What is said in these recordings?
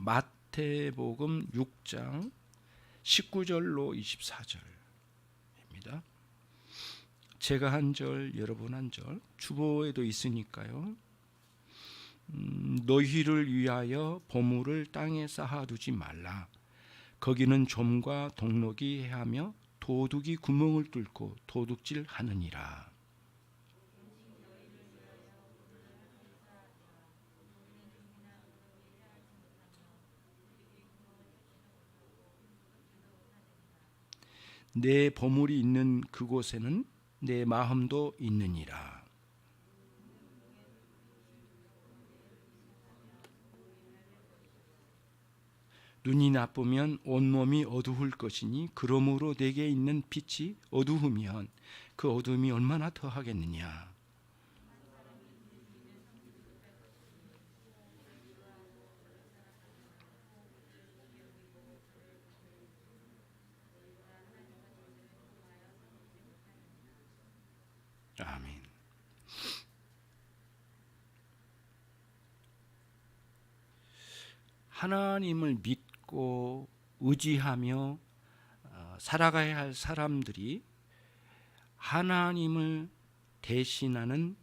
마태복음 6장 19절로 24절입니다. 제가 한 절, 여러분 한 절, 주보에도 있으니까요. 너희를 위하여 보물을 땅에 쌓아두지 말라. 거기는 좀과 동록이 해하며 도둑이 구멍을 뚫고 도둑질 하느니라. 내 보물이 있는 그곳에는 내 마음도 있느니라. 눈이 나쁘면 온몸이 어두울 것이니 그러므로 내게 있는 빛이 어두우면 그 어둠이 얼마나 더하겠느냐. 아멘. 하나님을 믿고 의지하며 살아가야 할 사람들이 하나님을 대신하는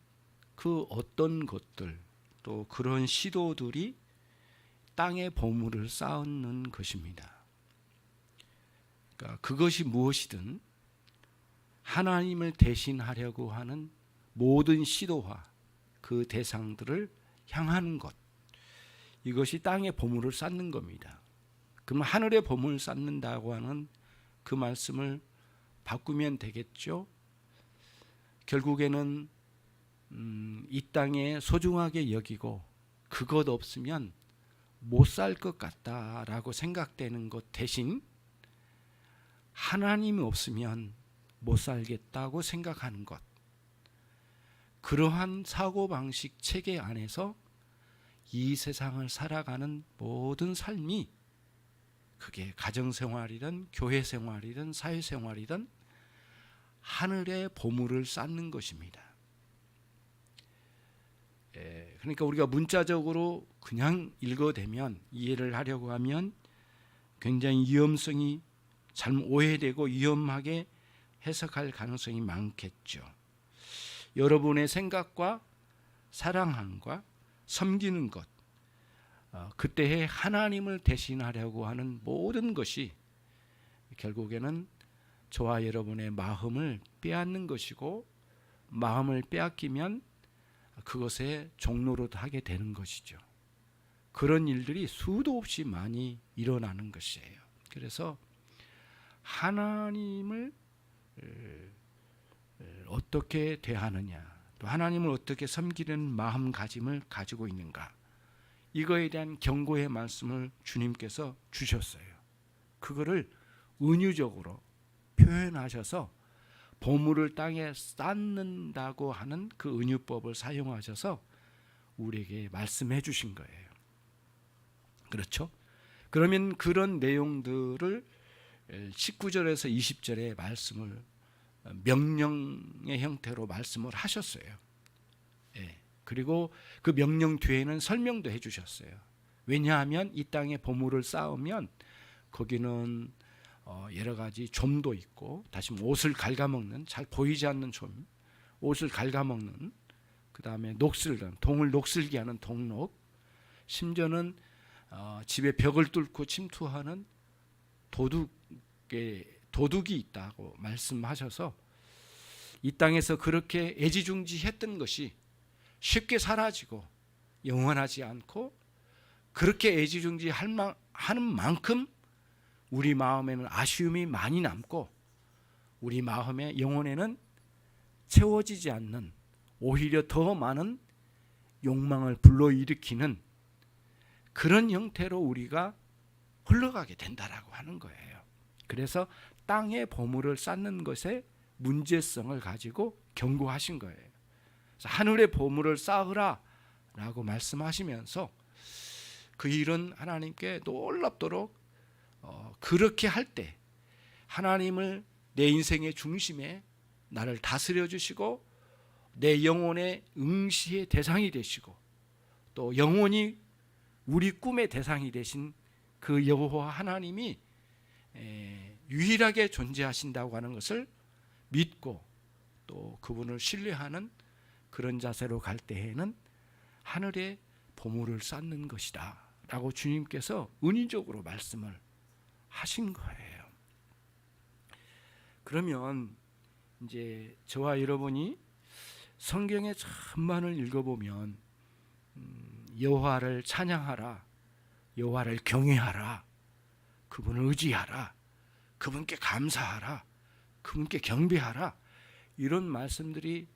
그 어떤 것들, 또 그런 시도들이 땅에 보물을 쌓는 것입니다. 그러니까 그것이 무엇이든 하나님을 대신하려고 하는 모든 시도와 그 대상들을 향하는 것, 이것이 땅에 보물을 쌓는 겁니다. 그럼 하늘에 보물을 쌓는다고 하는 그 말씀을 바꾸면 되겠죠. 결국에는 이 땅에 소중하게 여기고 그것 없으면 못 살 것 같다라고 생각되는 것 대신 하나님이 없으면 못 살겠다고 생각하는 것, 그러한 사고방식 체계 안에서 이 세상을 살아가는 모든 삶이, 그게 가정생활이든 교회생활이든 사회생활이든 하늘의 보물을 쌓는 것입니다. 그러니까 우리가 문자적으로 그냥 읽어대면, 이해를 하려고 하면 굉장히 위험성이 잘못 오해되고 위험하게 해석할 가능성이 많겠죠. 여러분의 생각과 사랑함과 섬기는 것, 그때의 하나님을 대신하려고 하는 모든 것이 결국에는 저와 여러분의 마음을 빼앗는 것이고, 마음을 빼앗기면 그것의 종로로 하게 되는 것이죠. 그런 일들이 수도 없이 많이 일어나는 것이에요. 그래서 하나님을 어떻게 대하느냐, 또 하나님을 어떻게 섬기는 마음가짐을 가지고 있는가, 이거에 대한 경고의 말씀을 주님께서 주셨어요. 그거를 은유적으로 표현하셔서 보물을 땅에 쌓는다고 하는 그 은유법을 사용하셔서 우리에게 말씀해 주신 거예요. 그렇죠? 그러면 그런 내용들을 19절에서 20절의 말씀을 명령의 형태로 말씀을 하셨어요. 그리고 그 명령 뒤에는 설명도 해주셨어요. 왜냐하면 이 땅에 보물을 쌓으면 거기는 여러 가지 좀도 있고, 다시 옷을 갉아먹는, 잘 보이지 않는 좀, 옷을 갉아먹는, 그 다음에 녹슬던, 동을 녹슬게 하는 동록, 심지어는 집에 벽을 뚫고 침투하는 도둑이 있다고 말씀하셔서 이 땅에서 그렇게 애지중지했던 것이 쉽게 사라지고 영원하지 않고, 그렇게 애지중지하는 만큼 우리 마음에는 아쉬움이 많이 남고, 우리 마음의 영혼에는 채워지지 않는, 오히려 더 많은 욕망을 불러일으키는 그런 형태로 우리가 흘러가게 된다라고 하는 거예요. 그래서 땅에 보물을 쌓는 것에 문제성을 가지고 경고하신 거예요. 하늘의 보물을 쌓으라 라고 말씀하시면서 그 일은 하나님께 놀랍도록 그렇게 할 때 하나님을 내 인생의 중심에 나를 다스려 주시고, 내 영혼의 응시의 대상이 되시고, 또 영혼이 우리 꿈의 대상이 되신 그 여호와 하나님이 유일하게 존재하신다고 하는 것을 믿고 또 그분을 신뢰하는 그런 자세로 갈 때에는 하늘에 보물을 쌓는 것이다 라고 주님께서 은유적으로 말씀을 하신 거예요. 그러면 이제 저와 여러분이 성경의 천만을 읽어보면 여호와를 찬양하라, 여호와를 경외하라, 그분을 의지하라, 그분께 감사하라, 그분께 경배하라, 이런 말씀들이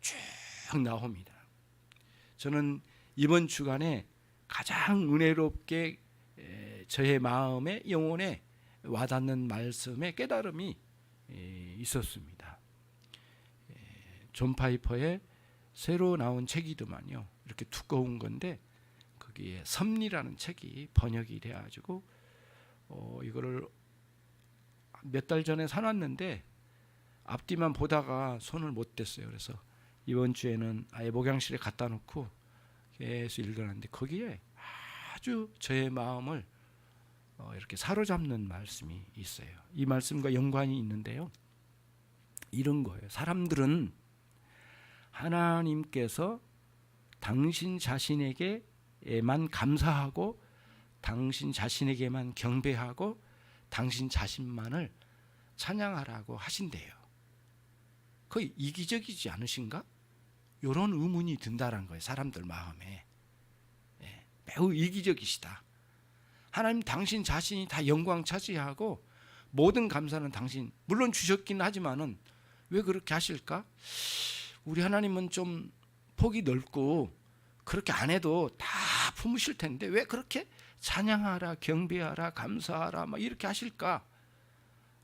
쭉 나옵니다. 저는 이번 주간에 가장 은혜롭게 저의 마음에 영혼에 와닿는 말씀의 깨달음이 있었습니다. 존 파이퍼의 새로 나온 책이더만요. 이렇게 두꺼운 건데 거기에 섭리라는 책이 번역이 돼가지고 이거를 몇 달 전에 사놨는데 앞뒤만 보다가 손을 못 댔어요. 그래서 이번 주에는 아예 목양실에 갖다 놓고 계속 읽어놨는데 거기에 아주 저의 마음을 이렇게 사로잡는 말씀이 있어요. 이 말씀과 연관이 있는데요. 이런 거예요. 사람들은 하나님께서 당신 자신에게만 감사하고 당신 자신에게만 경배하고 당신 자신만을 찬양하라고 하신대요. 거의 이기적이지 않으신가? 이런 의문이 든다는 거예요. 사람들 마음에. 매우 이기적이시다. 하나님 당신 자신이 다 영광 차지하고 모든 감사는 당신 물론 주셨긴 하지만은 왜 그렇게 하실까? 우리 하나님은 좀 폭이 넓고 그렇게 안 해도 다 품으실 텐데 왜 그렇게 찬양하라, 경배하라, 감사하라 막 이렇게 하실까?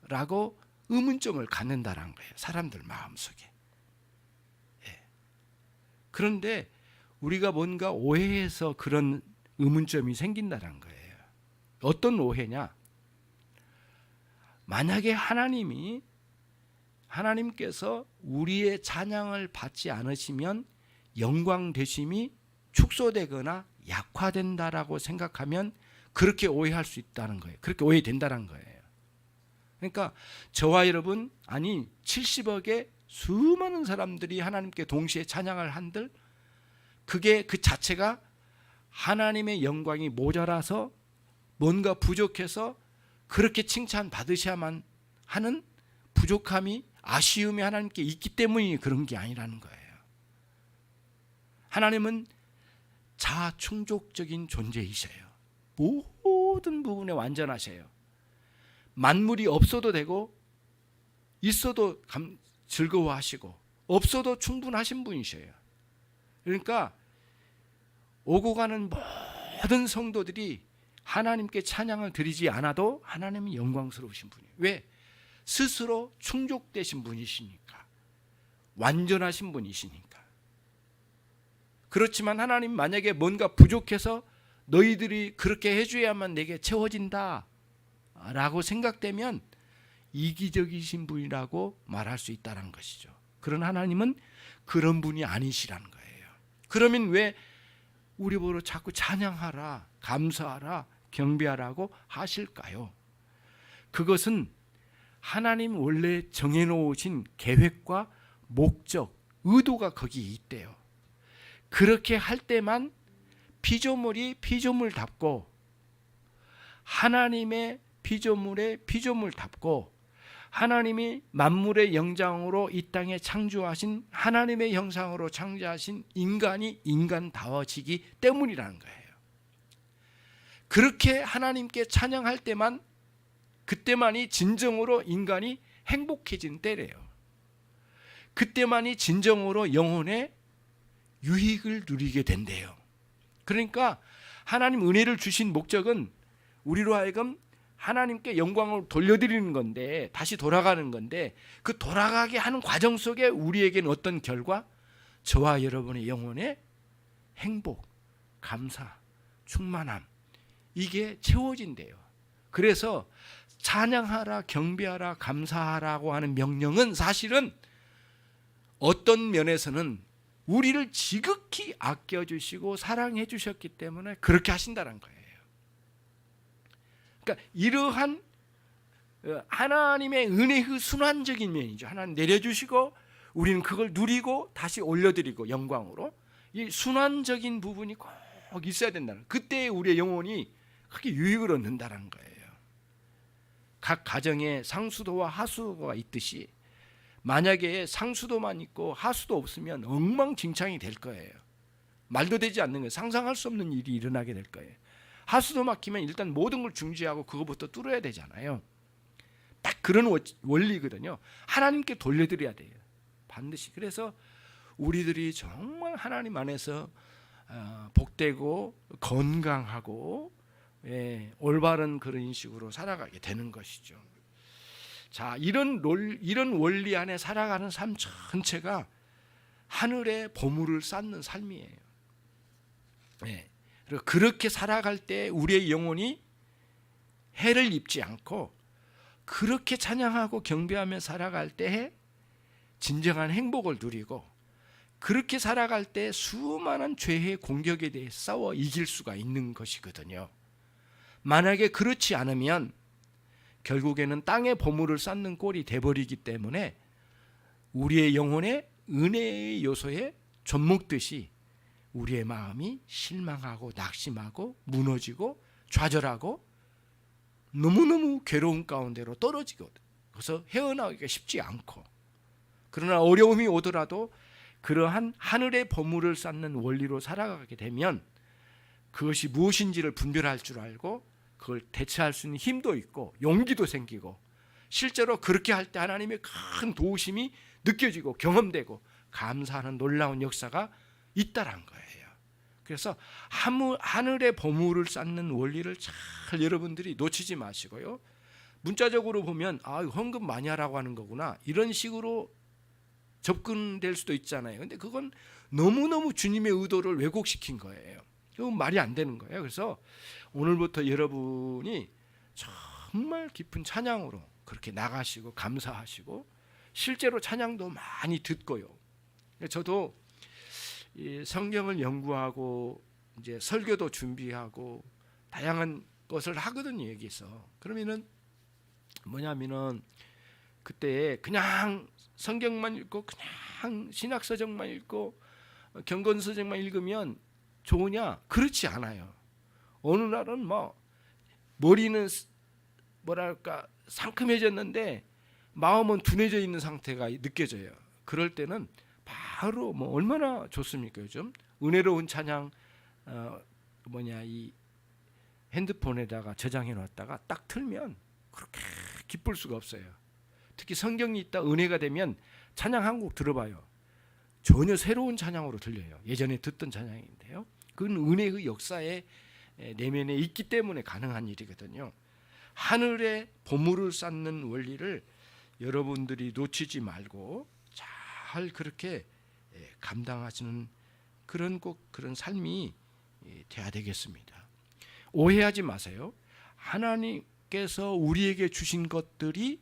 라고 의문점을 갖는다는 거예요. 사람들 마음속에. 그런데 우리가 뭔가 오해해서 그런 의문점이 생긴다는 거예요. 어떤 오해냐? 만약에 하나님께서 우리의 찬양을 받지 않으시면 영광 되심이 축소되거나 약화된다라고 생각하면 그렇게 오해할 수 있다는 거예요. 그렇게 오해된다는 거예요. 그러니까 저와 여러분, 아니 70억의 수많은 사람들이 하나님께 동시에 찬양을 한들 그게 그 자체가 하나님의 영광이 모자라서 뭔가 부족해서 그렇게 칭찬받으셔야만 하는 부족함이, 아쉬움이 하나님께 있기 때문이 그런 게 아니라는 거예요. 하나님은 자충족적인 존재이셔요. 모든 부분에 완전하셔요. 만물이 없어도 되고 있어도 즐거워하시고 없어도 충분하신 분이셔요. 그러니까 오고 가는 모든 성도들이 하나님께 찬양을 드리지 않아도 하나님은 영광스러우신 분이에요. 왜? 스스로 충족되신 분이시니까. 완전하신 분이시니까. 그렇지만 하나님 만약에 뭔가 부족해서 너희들이 그렇게 해줘야만 내게 채워진다 라고 생각되면 이기적이신 분이라고 말할 수 있다는 것이죠. 그런 하나님은 그런 분이 아니시라는 거예요. 그러면 왜 우리 보러 자꾸 찬양하라, 감사하라, 경배하라고 하실까요? 그것은 하나님 원래 정해놓으신 계획과 목적, 의도가 거기에 있대요. 그렇게 할 때만 피조물이 피조물답고 하나님의 피조물에 피조물답고 하나님이 만물의 영장으로 이 땅에 창조하신 하나님의 형상으로 창조하신 인간이 인간다워지기 때문이라는 거예요. 그렇게 하나님께 찬양할 때만, 그때만이 진정으로 인간이 행복해진 때래요. 그때만이 진정으로 영혼의 유익을 누리게 된대요. 그러니까 하나님 은혜를 주신 목적은 우리로 하여금 하나님께 영광을 돌려드리는 건데, 다시 돌아가는 건데, 그 돌아가게 하는 과정 속에 우리에게는 어떤 결과? 저와 여러분의 영혼의 행복, 감사, 충만함, 이게 채워진대요. 그래서 찬양하라, 경배하라, 감사하라고 하는 명령은 사실은 어떤 면에서는 우리를 지극히 아껴주시고 사랑해 주셨기 때문에 그렇게 하신다는 거예요. 그러니까 이러한 하나님의 은혜의 순환적인 면이죠. 하나님 내려주시고 우리는 그걸 누리고 다시 올려드리고 영광으로, 이 순환적인 부분이 꼭 있어야 된다는, 그때 우리의 영혼이 크게 유익을 얻는다는 거예요. 각 가정에 상수도와 하수도가 있듯이 만약에 상수도만 있고 하수도 없으면 엉망진창이 될 거예요. 말도 되지 않는 거예요. 상상할 수 없는 일이 일어나게 될 거예요. 하수도 막히면 일단 모든 걸 중지하고 그거부터 뚫어야 되잖아요. 딱 그런 원리거든요. 하나님께 돌려드려야 돼요. 반드시. 그래서 우리들이 정말 하나님 안에서 복되고 건강하고 올바른 그런 식으로 살아가게 되는 것이죠. 자, 이런 원리 안에 살아가는 삶 전체가 하늘의 보물을 쌓는 삶이에요. 그리고 그렇게 살아갈 때 우리의 영혼이 해를 입지 않고 그렇게 찬양하고 경배하며 살아갈 때에 진정한 행복을 누리고, 그렇게 살아갈 때 수많은 죄의 공격에 대해 싸워 이길 수가 있는 것이거든요. 만약에 그렇지 않으면 결국에는 땅의 보물을 쌓는 꼴이 돼버리기 때문에 우리의 영혼의 은혜의 요소에 젖먹듯이 우리의 마음이 실망하고 낙심하고 무너지고 좌절하고 너무너무 괴로운 가운데로 떨어지거든. 그래서 헤어나오기가 쉽지 않고, 그러나 어려움이 오더라도 그러한 하늘의 보물을 쌓는 원리로 살아가게 되면 그것이 무엇인지를 분별할 줄 알고 그걸 대처할 수 있는 힘도 있고 용기도 생기고, 실제로 그렇게 할 때 하나님의 큰 도우심이 느껴지고 경험되고 감사하는 놀라운 역사가 있다란 거예요. 그래서 하늘의 보물을 쌓는 원리를 잘 여러분들이 놓치지 마시고요. 문자적으로 보면 헌금 많이 하라고 하는 거구나, 이런 식으로 접근될 수도 있잖아요. 근데 그건 너무너무 주님의 의도를 왜곡시킨 거예요. 그건 말이 안 되는 거예요. 그래서 오늘부터 여러분이 정말 깊은 찬양으로 그렇게 나가시고 감사하시고, 실제로 찬양도 많이 듣고요. 저도 이 성경을 연구하고 이제 설교도 준비하고 다양한 것을 하거든요, 여기서. 그러면은 뭐냐면은 그때 그냥 성경만 읽고 그냥 신학서적만 읽고 경건서적만 읽으면 좋으냐? 그렇지 않아요. 어느 날은 머리는 뭐랄까 상큼해졌는데 마음은 둔해져 있는 상태가 느껴져요. 그럴 때는 바로 얼마나 좋습니까? 요즘 은혜로운 찬양 이 핸드폰에다가 저장해 놨다가 딱 틀면 그렇게 기쁠 수가 없어요. 특히 성경이 있다 은혜가 되면 찬양 한 곡 들어봐요. 전혀 새로운 찬양으로 들려요. 예전에 듣던 찬양인데요. 그건 은혜의 역사에 내면에 있기 때문에 가능한 일이거든요. 하늘의 보물을 쌓는 원리를 여러분들이 놓치지 말고 잘 그렇게 감당하시는 그런 삶이 돼야 되겠습니다. 오해하지 마세요. 하나님께서 우리에게 주신 것들이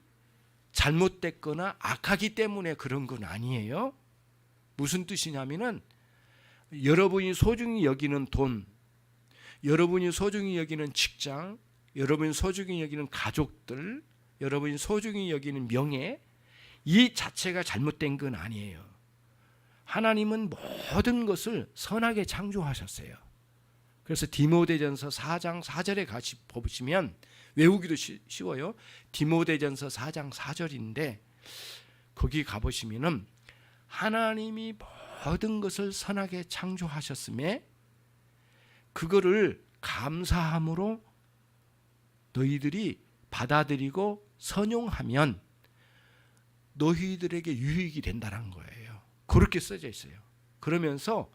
잘못됐거나 악하기 때문에 그런 건 아니에요. 무슨 뜻이냐면은 여러분이 소중히 여기는 돈, 여러분이 소중히 여기는 직장, 여러분이 소중히 여기는 가족들, 여러분이 소중히 여기는 명예, 이 자체가 잘못된 건 아니에요. 하나님은 모든 것을 선하게 창조하셨어요. 그래서 디모데전서 4장 4절에 같이 보시면 외우기도 쉬워요. 디모데전서 4장 4절인데 거기 가보시면은 하나님이 모든 것을 선하게 창조하셨음에 그거를 감사함으로 너희들이 받아들이고 선용하면 너희들에게 유익이 된다는 거예요. 그렇게 써져 있어요. 그러면서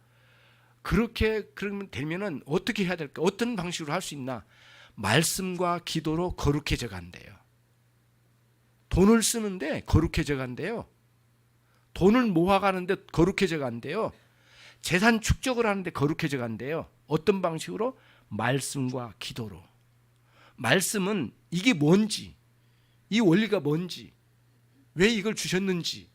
그러면 되면은 어떻게 해야 될까? 어떤 방식으로 할 수 있나? 말씀과 기도로 거룩해져 간대요. 돈을 쓰는데 거룩해져 간대요. 돈을 모아가는데 거룩해져 간대요. 재산 축적을 하는데 거룩해져 간대요. 어떤 방식으로? 말씀과 기도로. 말씀은 이게 뭔지, 이 원리가 뭔지, 왜 이걸 주셨는지,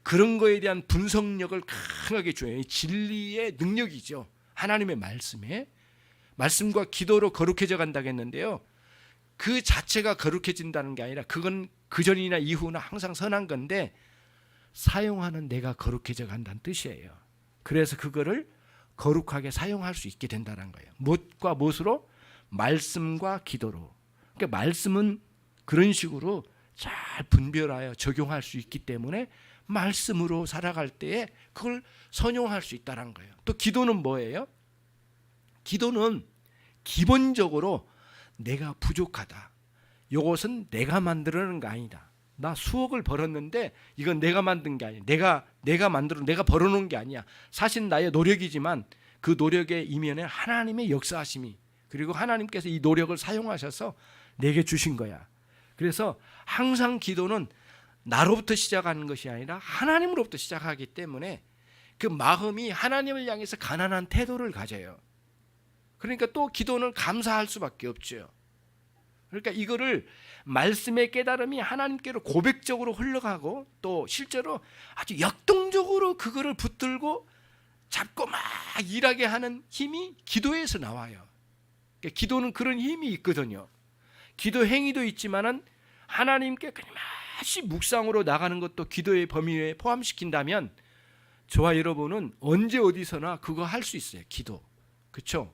그런 거에 대한 분석력을 강하게 줘요. 진리의 능력이죠. 하나님의 말씀과 기도로 거룩해져 간다고 했는데요. 그 자체가 거룩해진다는 게 아니라 그건 그전이나 이후나 항상 선한 건데 사용하는 내가 거룩해져 간다는 뜻이에요. 그래서 그거를 거룩하게 사용할 수 있게 된다는 거예요. 무엇과 무엇으로? 말씀과 기도로. 그러니까 말씀은 그런 식으로 잘 분별하여 적용할 수 있기 때문에 말씀으로 살아갈 때에 그걸 선용할 수 있다는 거예요. 또 기도는 뭐예요? 기도는 기본적으로 내가 부족하다. 이것은 내가 만들어낸 거 아니다. 나 수억을 벌었는데 이건 내가 만든 게 아니야. 내가 벌어놓은 게 아니야. 사실 나의 노력이지만 그 노력의 이면에 하나님의 역사하심이, 그리고 하나님께서 이 노력을 사용하셔서 내게 주신 거야. 그래서 항상 기도는 나로부터 시작하는 것이 아니라 하나님으로부터 시작하기 때문에 그 마음이 하나님을 향해서 가난한 태도를 가져요. 그러니까 또 기도는 감사할 수밖에 없죠. 그러니까 이거를 말씀의 깨달음이 하나님께로 고백적으로 흘러가고 또 실제로 아주 역동적으로 그거를 붙들고 잡고 막 일하게 하는 힘이 기도에서 나와요. 그러니까 기도는 그런 힘이 있거든요. 기도 행위도 있지만은 하나님께 끊임없이 묵상으로 나가는 것도 기도의 범위에 포함시킨다면 저와 여러분은 언제 어디서나 그거 할 수 있어요. 기도. 그렇죠?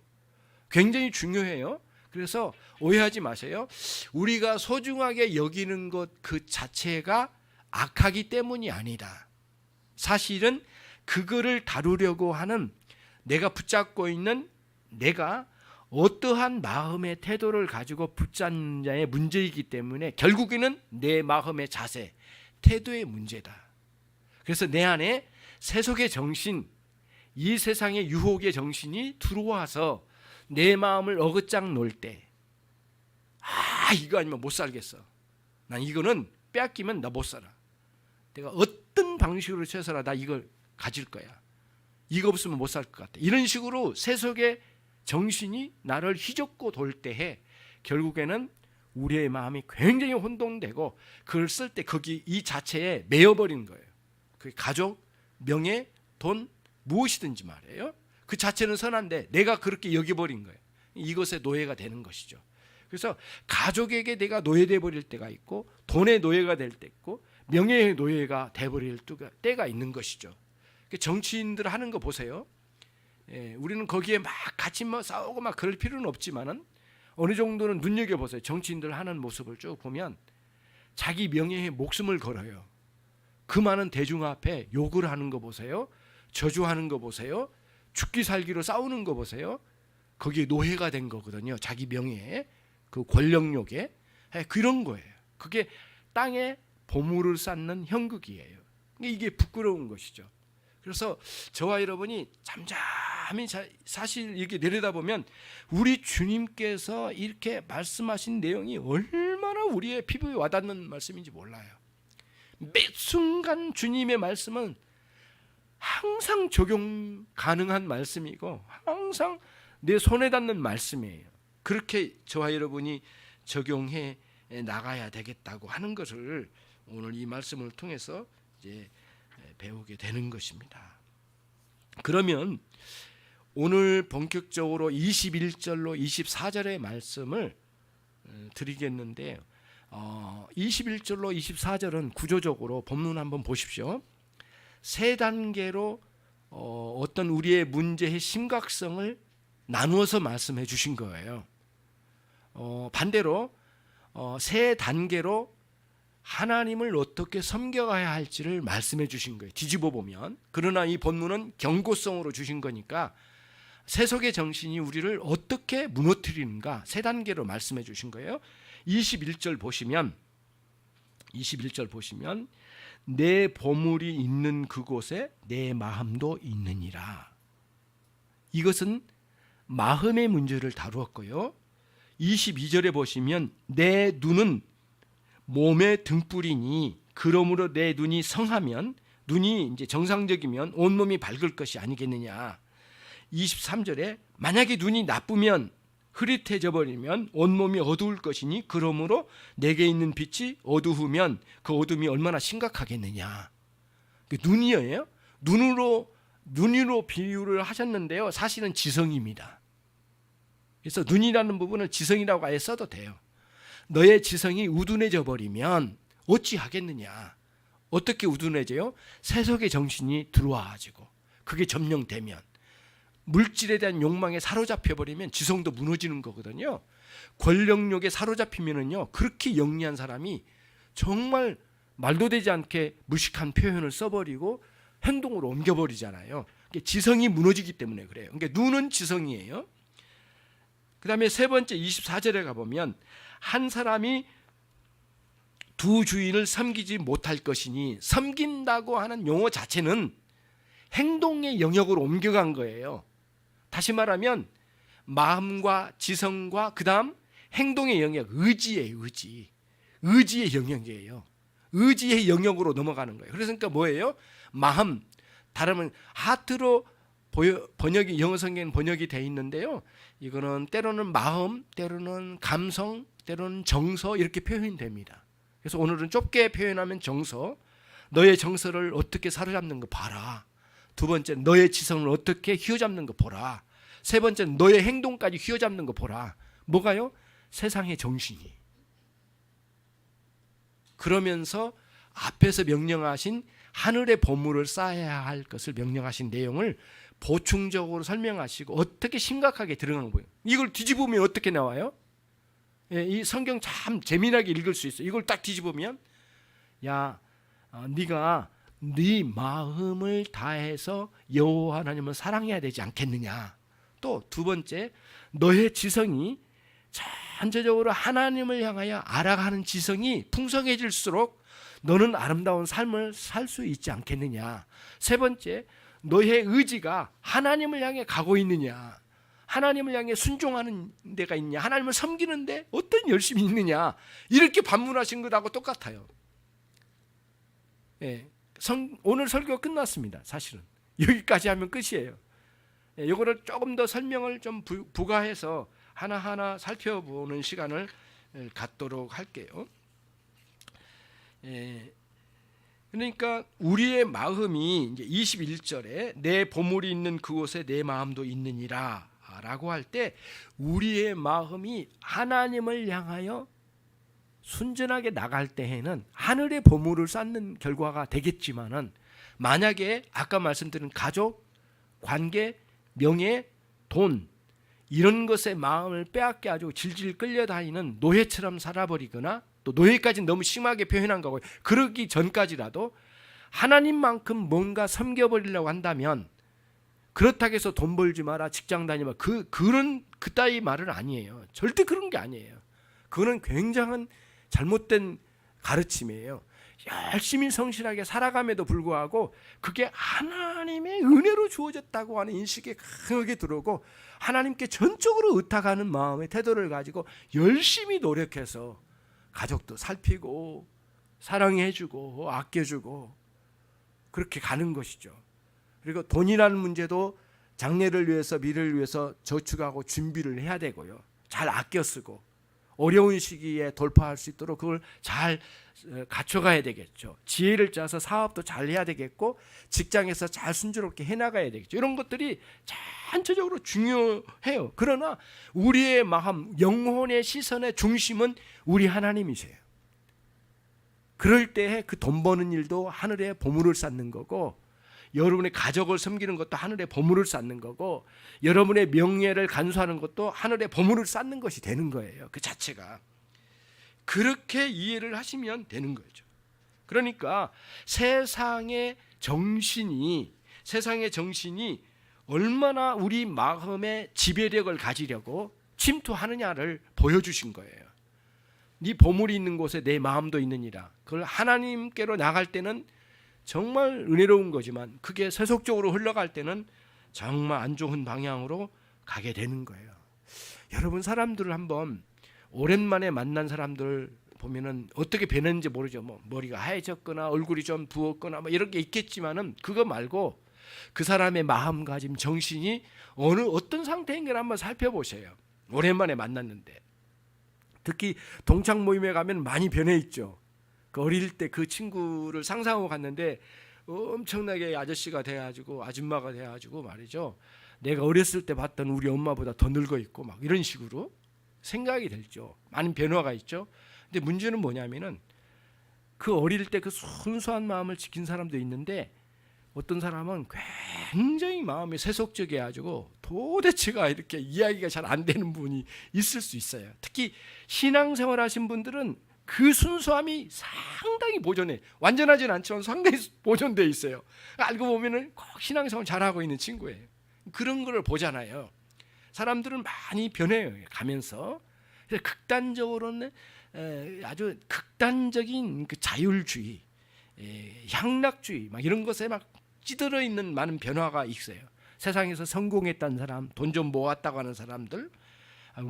굉장히 중요해요. 그래서 오해하지 마세요. 우리가 소중하게 여기는 것 그 자체가 악하기 때문이 아니다. 사실은 그거를 다루려고 하는 내가 붙잡고 있는 내가 어떠한 마음의 태도를 가지고 붙잡는 자의 문제이기 때문에 결국에는 내 마음의 자세, 태도의 문제다. 그래서 내 안에 세속의 정신, 이 세상의 유혹의 정신이 들어와서 내 마음을 어긋장 놓을 때, 이거 아니면 못 살겠어. 난 이거는 빼앗기면 나 못 살아. 내가 어떤 방식으로 쳐서라 나 이걸 가질 거야. 이거 없으면 못 살 것 같아. 이런 식으로 세속의 정신이 나를 휘젓고 돌 때에 결국에는 우리의 마음이 굉장히 혼동되고 그걸 쓸 때 거기 이 자체에 매여버리는 거예요. 그 가족, 명예, 돈 무엇이든지 말이에요. 그 자체는 선한데 내가 그렇게 여겨버린 거예요. 이것에 노예가 되는 것이죠. 그래서 가족에게 내가 노예돼 버릴 때가 있고 돈의 노예가 될 때 있고 명예의 노예가 돼버릴 때가 있는 것이죠. 정치인들 하는 거 보세요. 우리는 거기에 막 같이 싸우고 막 그럴 필요는 없지만은 어느 정도는 눈여겨보세요. 정치인들 하는 모습을 쭉 보면 자기 명예에 목숨을 걸어요. 그 많은 대중 앞에 욕을 하는 거 보세요. 저주하는 거 보세요. 죽기 살기로 싸우는 거 보세요. 거기에 노예가 된 거거든요. 자기 명예에, 그 권력욕에. 그런 거예요. 그게 땅에 보물을 쌓는 형국이에요. 이게 부끄러운 것이죠. 그래서 저와 여러분이 잠잠히 사실 이렇게 내려다보면 우리 주님께서 이렇게 말씀하신 내용이 얼마나 우리의 피부에 와닿는 말씀인지 몰라요. 매 순간 주님의 말씀은 항상 적용 가능한 말씀이고 항상 내 손에 닿는 말씀이에요. 그렇게 저와 여러분이 적용해 나가야 되겠다고 하는 것을 오늘 이 말씀을 통해서 이제 배우게 되는 것입니다. 그러면 오늘 본격적으로 21절로 24절의 말씀을 드리겠는데 21절로 24절은 구조적으로 본문 한번 보십시오. 세 단계로 어떤 우리의 문제의 심각성을 나누어서 말씀해 주신 거예요. 반대로 세 단계로 하나님을 어떻게 섬겨가야 할지를 말씀해 주신 거예요. 뒤집어 보면. 그러나 이 본문은 경고성으로 주신 거니까 세속의 정신이 우리를 어떻게 무너뜨리는가 세 단계로 말씀해 주신 거예요. 21절 보시면 내 보물이 있는 그곳에 내 마음도 있느니라. 이것은 마음의 문제를 다루었고요. 22절에 보시면 내 눈은 몸의 등불이니 그러므로 내 눈이 성하면, 눈이 이제 정상적이면 온몸이 밝을 것이 아니겠느냐. 23절에 만약에 눈이 나쁘면 흐릿해져 버리면 온몸이 어두울 것이니 그러므로 내게 있는 빛이 어두우면 그 어둠이 얼마나 심각하겠느냐. 그 눈이에요. 눈으로 비유를 하셨는데요. 사실은 지성입니다. 그래서 눈이라는 부분을 지성이라고 아예 써도 돼요. 너의 지성이 우둔해져 버리면 어찌 하겠느냐. 어떻게 우둔해져요? 세속의 정신이 들어와가지고 그게 점령되면 물질에 대한 욕망에 사로잡혀 버리면 지성도 무너지는 거거든요. 권력욕에 사로잡히면은요, 그렇게 영리한 사람이 정말 말도 되지 않게 무식한 표현을 써버리고 행동으로 옮겨버리잖아요. 지성이 무너지기 때문에 그래요. 그러니까 눈은 지성이에요. 그 다음에 세 번째 24절에 가보면 한 사람이 두 주인을 섬기지 못할 것이니, 섬긴다고 하는 용어 자체는 행동의 영역으로 옮겨간 거예요. 다시 말하면 마음과 지성과 그 다음 행동의 영역, 의지예요. 의지의 영역이에요. 의지의 영역으로 넘어가는 거예요. 그래서 그러니까 뭐예요? 마음, 다르면 하트로 번역이, 영어 성경은 번역이 돼 있는데요. 이거는 때로는 마음, 때로는 감성, 때로는 정서 이렇게 표현이 됩니다. 그래서 오늘은 좁게 표현하면 정서, 너의 정서를 어떻게 사로잡는 거 봐라. 두 번째, 너의 지성을 어떻게 휘어잡는 거 보라. 세 번째, 너의 행동까지 휘어잡는 거 보라. 뭐가요? 세상의 정신이. 그러면서 앞에서 명령하신 하늘의 보물을 쌓아야 할 것을 명령하신 내용을 보충적으로 설명하시고 어떻게 심각하게 들어간 거예요. 이걸 뒤집으면 어떻게 나와요? 예, 이 성경 참 재미나게 읽을 수 있어요. 이걸 딱 뒤집으면 네가 네 마음을 다해서 여호와 하나님을 사랑해야 되지 않겠느냐. 또 두 번째, 너의 지성이 전체적으로 하나님을 향하여 알아가는 지성이 풍성해질수록 너는 아름다운 삶을 살 수 있지 않겠느냐. 세 번째, 너의 의지가 하나님을 향해 가고 있느냐, 하나님을 향해 순종하는 데가 있냐, 하나님을 섬기는데 어떤 열심이 있느냐. 이렇게 반문하신 것하고 똑같아요. 예, 오늘 설교가 끝났습니다. 사실은 여기까지 하면 끝이에요. 예, 이거를 조금 더 설명을 좀 부가해서 하나하나 살펴보는 시간을 갖도록 할게요. 예, 그러니까 우리의 마음이 이제 21절에 내 보물이 있는 그곳에 내 마음도 있느니라 라고 할 때, 우리의 마음이 하나님을 향하여 순전하게 나갈 때에는 하늘의 보물을 쌓는 결과가 되겠지만은, 만약에 아까 말씀드린 가족, 관계, 명예, 돈 이런 것에 마음을 빼앗겨 가지고 질질 끌려다니는 노예처럼 살아버리거나, 또 노예까지는 너무 심하게 표현한 거고, 그러기 전까지라도 하나님만큼 뭔가 섬겨버리려고 한다면, 그렇다고 해서 돈 벌지 마라, 직장 다니마, 그따위 말은 아니에요. 절대 그런 게 아니에요. 그거는 굉장한 잘못된 가르침이에요. 열심히 성실하게 살아감에도 불구하고 그게 하나님의 은혜로 주어졌다고 하는 인식이 강하게 들어오고, 하나님께 전적으로 의탁하는 마음의 태도를 가지고 열심히 노력해서 가족도 살피고 사랑해주고 아껴주고 그렇게 가는 것이죠. 그리고 돈이라는 문제도 장래를 위해서, 미래를 위해서 저축하고 준비를 해야 되고요. 잘 아껴 쓰고 어려운 시기에 돌파할 수 있도록 그걸 잘 갖춰가야 되겠죠. 지혜를 짜서 사업도 잘 해야 되겠고, 직장에서 잘 순조롭게 해나가야 되겠죠. 이런 것들이 전체적으로 중요해요. 그러나 우리의 마음, 영혼의 시선의 중심은 우리 하나님이세요. 그럴 때 그 돈 버는 일도 하늘의 보물을 쌓는 거고, 여러분의 가족을 섬기는 것도 하늘의 보물을 쌓는 거고, 여러분의 명예를 간수하는 것도 하늘의 보물을 쌓는 것이 되는 거예요. 그 자체가. 그렇게 이해를 하시면 되는 거죠. 그러니까 세상의 정신이 얼마나 우리 마음의 지배력을 가지려고 침투하느냐를 보여주신 거예요. 네 보물이 있는 곳에 내 마음도 있느니라. 그걸 하나님께로 나갈 때는 정말 은혜로운 거지만, 그게 세속적으로 흘러갈 때는 정말 안 좋은 방향으로 가게 되는 거예요. 여러분, 사람들을 한번 오랜만에 만난 사람들 보면은 어떻게 변했는지 모르죠. 뭐 머리가 하얘졌거나 얼굴이 좀 부었거나 뭐 이런 게 있겠지만은, 그거 말고 그 사람의 마음가짐, 정신이 어떤 상태인가 한번 살펴보세요. 오랜만에 만났는데. 특히 동창 모임에 가면 많이 변해 있죠. 그 어릴 때 그 친구를 상상하고 갔는데 엄청나게 아저씨가 돼가지고 아줌마가 돼가지고 말이죠. 내가 어렸을 때 봤던 우리 엄마보다 더 늙어 있고 막 이런 식으로 생각이 들죠. 많은 변화가 있죠. 근데 문제는 뭐냐면은 그 어릴 때 그 순수한 마음을 지킨 사람도 있는데 어떤 사람은 굉장히 마음이 세속적이 가지고 도대체가 이렇게 이야기가 잘 안 되는 분이 있을 수 있어요. 특히 신앙생활 하신 분들은 그 순수함이 상당히 보존해. 완전하진 않지만 상당히 보존되어 있어요. 알고 보면은 꼭 신앙생활 잘하고 있는 친구예요. 그런 걸 보잖아요. 사람들은 많이 변해요. 가면서. 그래서 극단적으로는 아주 극단적인 그 자율주의, 향락주의 막 이런 것에 막 찌들어 있는 많은 변화가 있어요. 세상에서 성공했다는 사람, 돈 좀 모았다고 하는 사람들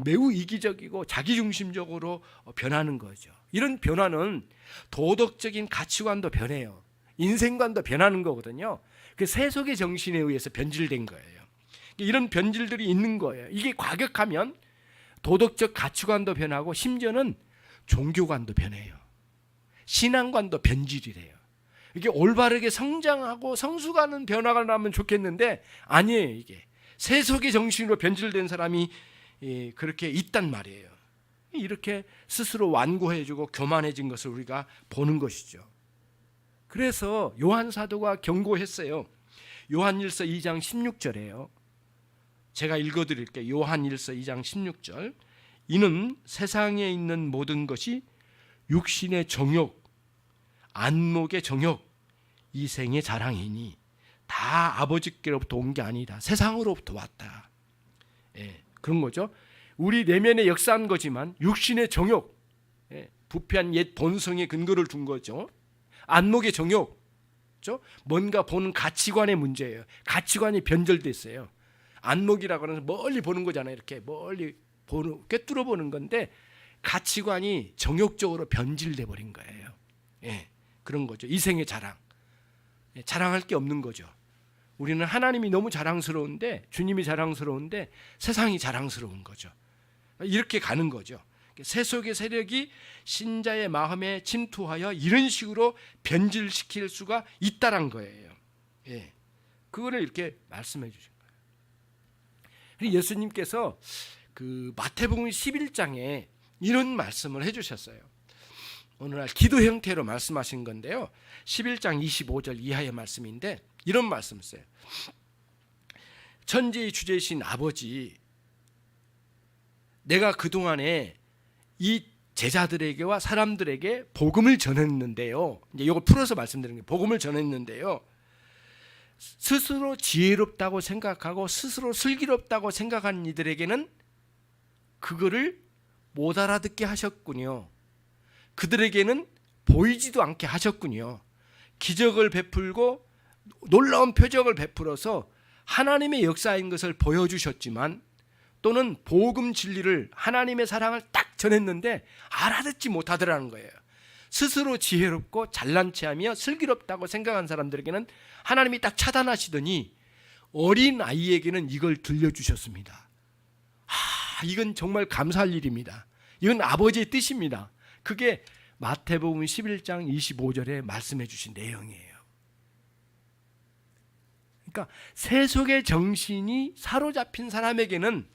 매우 이기적이고 자기중심적으로 변하는 거죠. 이런 변화는 도덕적인 가치관도 변해요. 인생관도 변하는 거거든요. 그 세속의 정신에 의해서 변질된 거예요. 이런 변질들이 있는 거예요. 이게 과격하면 도덕적 가치관도 변하고 심지어는 종교관도 변해요. 신앙관도 변질이 돼요. 이게 올바르게 성장하고 성숙하는 변화가 나면 좋겠는데 아니에요. 이게 세속의 정신으로 변질된 사람이 그렇게 있단 말이에요. 이렇게 스스로 완고해지고 교만해진 것을 우리가 보는 것이죠. 그래서 요한 사도가 경고했어요. 요한일서 2장 16절에요. 제가 읽어드릴게요. 요한일서 2장 16절. 이는 세상에 있는 모든 것이 육신의 정욕, 안목의 정욕, 이생의 자랑이니 다 아버지께로부터 온 게 아니다. 세상으로부터 왔다. 그런 거죠. 우리 내면에 역사한 거지만 육신의 정욕, 부패한 옛 본성의 근거를 둔 거죠. 안목의 정욕, 그렇죠? 뭔가 보는 가치관의 문제예요. 가치관이 변절됐어요. 안목이라고 하는 멀리 보는 거잖아요. 이렇게 멀리 보는, 꿰뚫어 보는 건데 가치관이 정욕적으로 변질돼 버린 거예요. 그런 거죠. 이생의 자랑, 자랑할 게 없는 거죠. 우리는 하나님이 너무 자랑스러운데, 주님이 자랑스러운데 세상이 자랑스러운 거죠. 이렇게 가는 거죠. 세속의 세력이 신자의 마음에 침투하여 이런 식으로 변질시킬 수가 있다란 거예요. 그거를 이렇게 말씀해 주신 거예요. 그리고 예수님께서 그 마태복음 11장에 이런 말씀을 해주셨어요. 오늘날 기도 형태로 말씀하신 건데요. 11장 25절 이하의 말씀인데 이런 말씀을 써요. 천지의 주제이신 아버지, 내가 그동안에 이 제자들에게와 사람들에게 복음을 전했는데요. 이제 이걸 풀어서 말씀드리는 게 복음을 전했는데요. 스스로 지혜롭다고 생각하고 스스로 슬기롭다고 생각하는 이들에게는 그거를 못 알아듣게 하셨군요. 그들에게는 보이지도 않게 하셨군요. 기적을 베풀고 놀라운 표적을 베풀어서 하나님의 역사인 것을 보여주셨지만 또는 복음 진리를 하나님의 사랑을 딱 전했는데 알아듣지 못하더라는 거예요. 스스로 지혜롭고 잘난 체하며 슬기롭다고 생각한 사람들에게는 하나님이 딱 차단하시더니 어린 아이에게는 이걸 들려주셨습니다. 이건 정말 감사할 일입니다. 이건 아버지의 뜻입니다. 그게 마태복음 11장 25절에 말씀해 주신 내용이에요. 그러니까 세속의 정신이 사로잡힌 사람에게는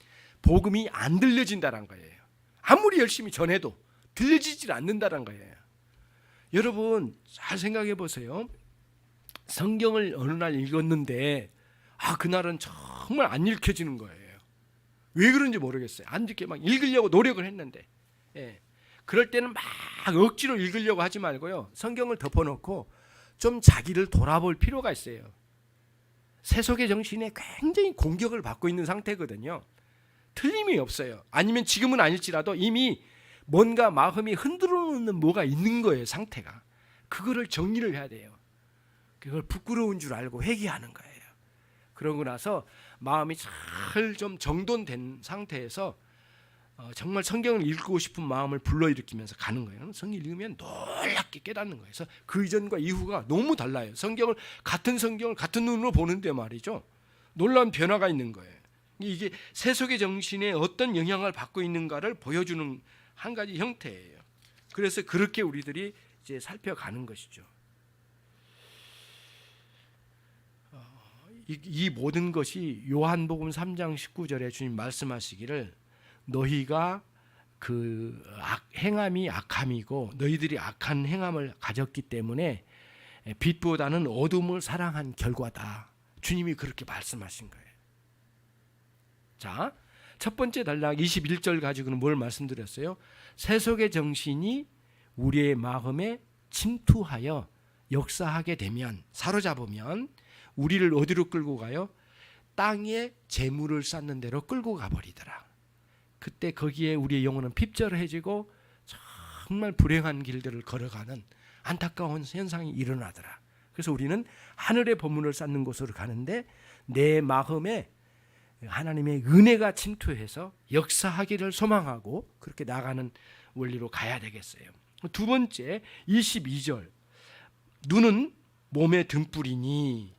복음이 안 들려진다는 거예요. 아무리 열심히 전해도 들려지질 않는다는 거예요. 여러분 잘 생각해 보세요. 성경을 어느 날 읽었는데 그날은 정말 안 읽혀지는 거예요. 왜 그런지 모르겠어요. 안 읽게 막 읽으려고 노력을 했는데 그럴 때는 막 억지로 읽으려고 하지 말고요. 성경을 덮어놓고 좀 자기를 돌아볼 필요가 있어요. 세속의 정신에 굉장히 공격을 받고 있는 상태거든요. 틀림이 없어요. 아니면 지금은 아닐지라도 이미 뭔가 마음이 흔들어 놓는 뭐가 있는 거예요. 상태가. 그거를 정리를 해야 돼요. 그걸 부끄러운 줄 알고 회개하는 거예요. 그러고 나서 마음이 잘 좀 정돈된 상태에서 정말 성경을 읽고 싶은 마음을 불러일으키면서 가는 거예요. 성경 읽으면 놀랍게 깨닫는 거예요. 그래서 그 이전과 이후가 너무 달라요. 같은 성경을 같은 눈으로 보는데 말이죠. 놀라운 변화가 있는 거예요. 이게 세속의 정신에 어떤 영향을 받고 있는가를 보여주는 한 가지 형태예요. 그래서 그렇게 우리들이 이제 살펴가는 것이죠. 이 모든 것이 요한복음 3장 19절에 주님 말씀하시기를 너희가 그 행함이 악함이고 너희들이 악한 행함을 가졌기 때문에 빛보다는 어둠을 사랑한 결과다. 주님이 그렇게 말씀하신 거예요. 자, 첫 번째 단락 21절 가지고는 뭘 말씀드렸어요? 세속의 정신이 우리의 마음에 침투하여 역사하게 되면, 사로잡으면 우리를 어디로 끌고 가요? 땅에 재물을 쌓는 데로 끌고 가버리더라. 그때 거기에 우리의 영혼은 핍절해지고 정말 불행한 길들을 걸어가는 안타까운 현상이 일어나더라. 그래서 우리는 하늘의 보물을 쌓는 곳으로 가는데 내 마음에 하나님의 은혜가 침투해서 역사하기를 소망하고 그렇게 나가는 원리로 가야 되겠어요. 두 번째 22절, 눈은 몸의 등불이니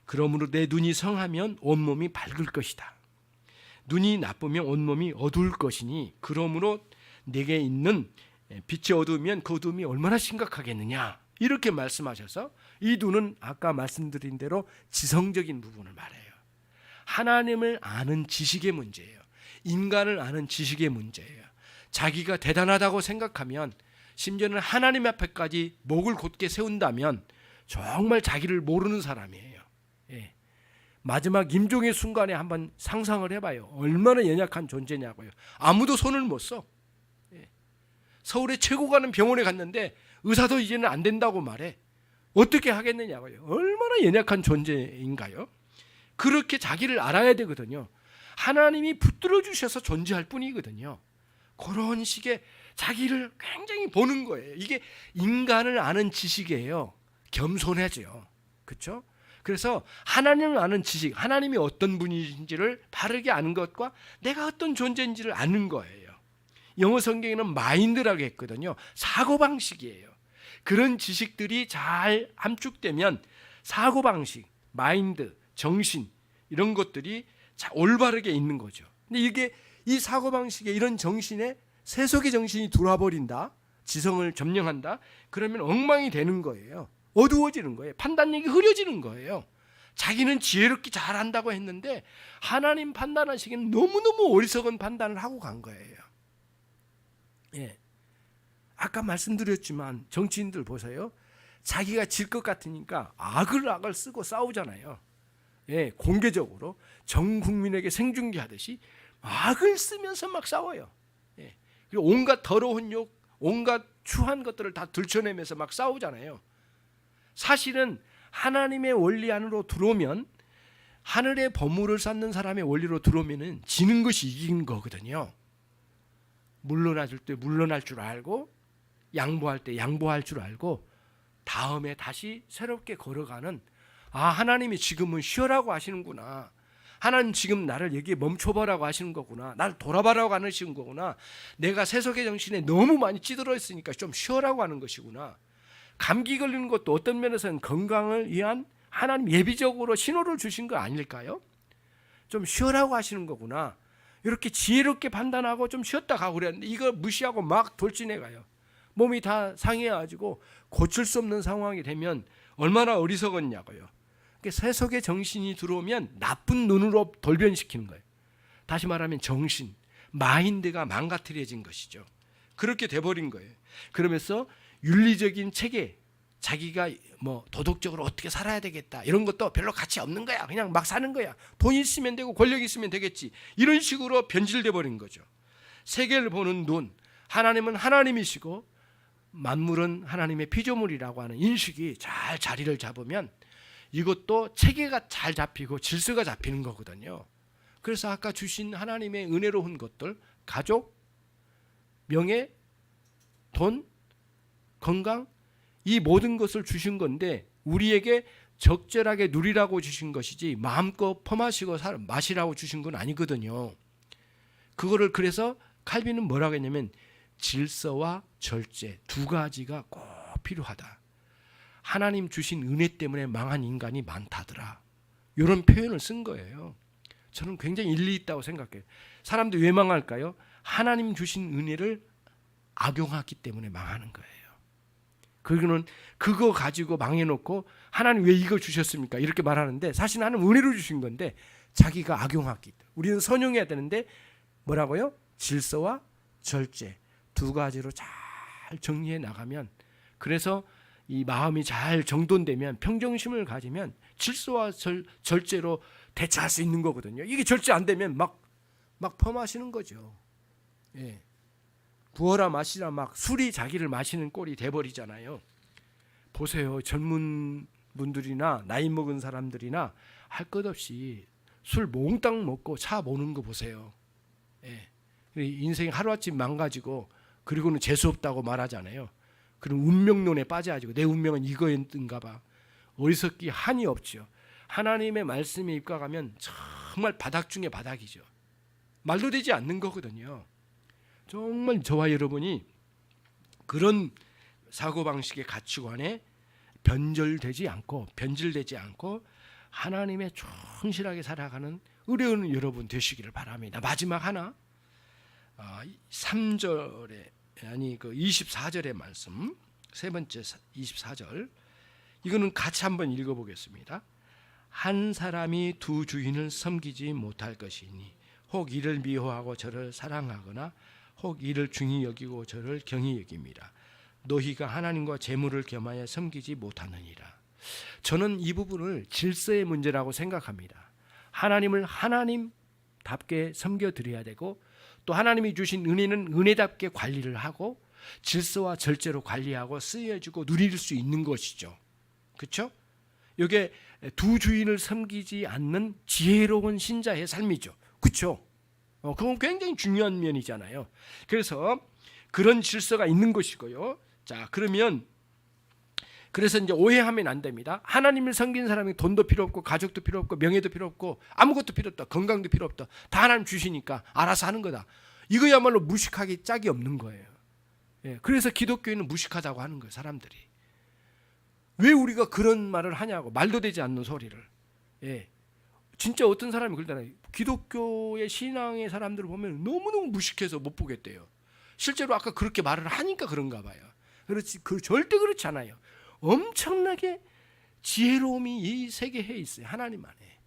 그러므로 내 눈이 성하면 온몸이 밝을 것이다. 눈이 나쁘면 온몸이 어두울 것이니 그러므로 내게 있는 빛이 어두우면 그 어두움이 얼마나 심각하겠느냐, 이렇게 말씀하셔서 이 눈은 아까 말씀드린 대로 지성적인 부분을 말해요. 하나님을 아는 지식의 문제예요. 인간을 아는 지식의 문제예요. 자기가 대단하다고 생각하면, 심지어는 하나님 앞에까지 목을 곧게 세운다면 정말 자기를 모르는 사람이에요. 예. 마지막 임종의 순간에 한번 상상을 해봐요. 얼마나 연약한 존재냐고요. 아무도 손을 못 써. 예. 서울의 최고 가는 병원에 갔는데 의사도 이제는 안 된다고 말해. 어떻게 하겠느냐고요. 얼마나 연약한 존재인가요? 그렇게 자기를 알아야 되거든요. 하나님이 붙들어 주셔서 존재할 뿐이거든요. 그런 식의 자기를 굉장히 보는 거예요. 이게 인간을 아는 지식이에요. 겸손해져요. 그렇죠? 그래서 하나님을 아는 지식, 하나님이 어떤 분이신지를 바르게 아는 것과 내가 어떤 존재인지를 아는 거예요. 영어 성경에는 마인드라고 했거든요. 사고방식이에요. 그런 지식들이 잘 함축되면 사고방식, 마인드, 정신, 이런 것들이 올바르게 있는 거죠. 근데 이게 이 사고방식에 이런 정신에 세속의 정신이 들어와 버린다, 지성을 점령한다, 그러면 엉망이 되는 거예요. 어두워지는 거예요. 판단력이 흐려지는 거예요. 자기는 지혜롭게 잘한다고 했는데 하나님 판단하시기엔 너무너무 어리석은 판단을 하고 간 거예요. 예. 아까 말씀드렸지만 정치인들 보세요. 자기가 질 것 같으니까 악을 쓰고 싸우잖아요. 예, 공개적으로 전 국민에게 생중계하듯이 악을 쓰면서 막 싸워요. 예. 그리고 온갖 더러운 욕, 온갖 추한 것들을 다 들춰내면서 막 싸우잖아요. 사실은 하나님의 원리 안으로 들어오면, 하늘의 보물을 쌓는 사람의 원리로 들어오면은 지는 것이 이긴 거거든요. 물러날 때 물러날 줄 알고, 양보할 때 양보할 줄 알고, 다음에 다시 새롭게 걸어가는, 아, 하나님이 지금은 쉬어라고 하시는구나, 하나님 지금 나를 여기에 멈춰보라고 하시는 거구나, 나를 돌아봐라고 하시는 거구나, 내가 세속의 정신에 너무 많이 찌들어 있으니까 좀 쉬어라고 하는 것이구나. 감기 걸리는 것도 어떤 면에서는 건강을 위한 하나님 예비적으로 신호를 주신 거 아닐까요? 좀 쉬어라고 하시는 거구나. 이렇게 지혜롭게 판단하고 좀 쉬었다 가고 그랬는데 이거 무시하고 막 돌진해 가요. 몸이 다 상해가지고 고칠 수 없는 상황이 되면 얼마나 어리석었냐고요. 세속의 정신이 들어오면 나쁜 눈으로 돌변시키는 거예요. 다시 말하면 정신, 마인드가 망가뜨려진 것이죠. 그렇게 돼버린 거예요. 그러면서 윤리적인 체계, 자기가 뭐 도덕적으로 어떻게 살아야 되겠다, 이런 것도 별로 가치 없는 거야. 그냥 막 사는 거야. 돈 있으면 되고 권력 있으면 되겠지. 이런 식으로 변질돼 버린 거죠. 세계를 보는 눈, 하나님은 하나님이시고 만물은 하나님의 피조물이라고 하는 인식이 잘 자리를 잡으면 이것도 체계가 잘 잡히고 질서가 잡히는 거거든요. 그래서 아까 주신 하나님의 은혜로운 것들, 가족, 명예, 돈, 건강, 이 모든 것을 주신 건데 우리에게 적절하게 누리라고 주신 것이지 마음껏 퍼마시고 마시라고 주신 건 아니거든요. 그거를 그래서 칼빈은 뭐라고 했냐면 질서와 절제 두 가지가 꼭 필요하다. 하나님 주신 은혜 때문에 망한 인간이 많다더라. 이런 표현을 쓴 거예요. 저는 굉장히 일리 있다고 생각해요. 사람들이 왜 망할까요? 하나님 주신 은혜를 악용하기 때문에 망하는 거예요. 그거는 그거 가지고 망해놓고 하나님 왜 이거 주셨습니까? 이렇게 말하는데 사실 하나님 은혜로 주신 건데 자기가 악용하기 때문에 우리는 선용해야 되는데 뭐라고요? 질서와 절제 두 가지로 잘 정리해 나가면 그래서 이 마음이 잘 정돈되면 평정심을 가지면 질서와 절제로 대처할 수 있는 거거든요. 이게 절제 안 되면 막 퍼마시는 거죠. 예. 부어라 마시라 막 술이 자기를 마시는 꼴이 돼버리잖아요. 보세요. 젊은 분들이나 나이 먹은 사람들이나 할 것 없이 술 몽땅 먹고 차 모는 거 보세요. 예. 인생이 하루아침 망가지고 그리고는 재수없다고 말하잖아요. 그럼 운명론에 빠져가지고 내 운명은 이거였던가 봐. 어리석기 한이 없죠. 하나님의 말씀에 입각하면 정말 바닥 중에 바닥이죠. 말도 되지 않는 거거든요. 정말 저와 여러분이 그런 사고방식의 가치관에 변질되지 않고 하나님의 충실하게 살아가는 의뢰하는 여러분 되시기를 바랍니다. 마지막 하나 3절에 아니 그 24절의 말씀 세 번째 24절 이거는 같이 한번 읽어보겠습니다. 한 사람이 두 주인을 섬기지 못할 것이니 혹 이를 미워하고 저를 사랑하거나 혹 이를 중히 여기고 저를 경히 여깁니다. 너희가 하나님과 재물을 겸하여 섬기지 못하느니라. 저는 이 부분을 질서의 문제라고 생각합니다. 하나님을 하나님답게 섬겨드려야 되고 또 하나님이 주신 은혜는 은혜답게 관리를 하고 질서와 절제로 관리하고 쓰여지고 누릴 수 있는 것이죠. 그렇죠? 이게 두 주인을 섬기지 않는 지혜로운 신자의 삶이죠. 그렇죠? 그건 굉장히 중요한 면이잖아요. 그래서 그런 질서가 있는 것이고요. 자, 그래서 이제 오해하면 안 됩니다. 하나님을 섬긴 사람이 돈도 필요 없고 가족도 필요 없고 명예도 필요 없고 아무것도 필요 없다. 건강도 필요 없다. 다 하나님 주시니까 알아서 하는 거다. 이거야말로 무식하기 짝이 없는 거예요. 예, 그래서 기독교인은 무식하다고 하는 거예요. 사람들이. 왜 우리가 그런 말을 하냐고. 말도 되지 않는 소리를. 예, 진짜 어떤 사람이 그러잖아요. 기독교의 신앙의 사람들을 보면 너무너무 무식해서 못 보겠대요. 실제로 아까 그렇게 말을 하니까 그런가 봐요. 그렇지, 절대 그렇지 않아요. 엄청나게 지혜로움이 이 세계에 있어요. 하나님 안에.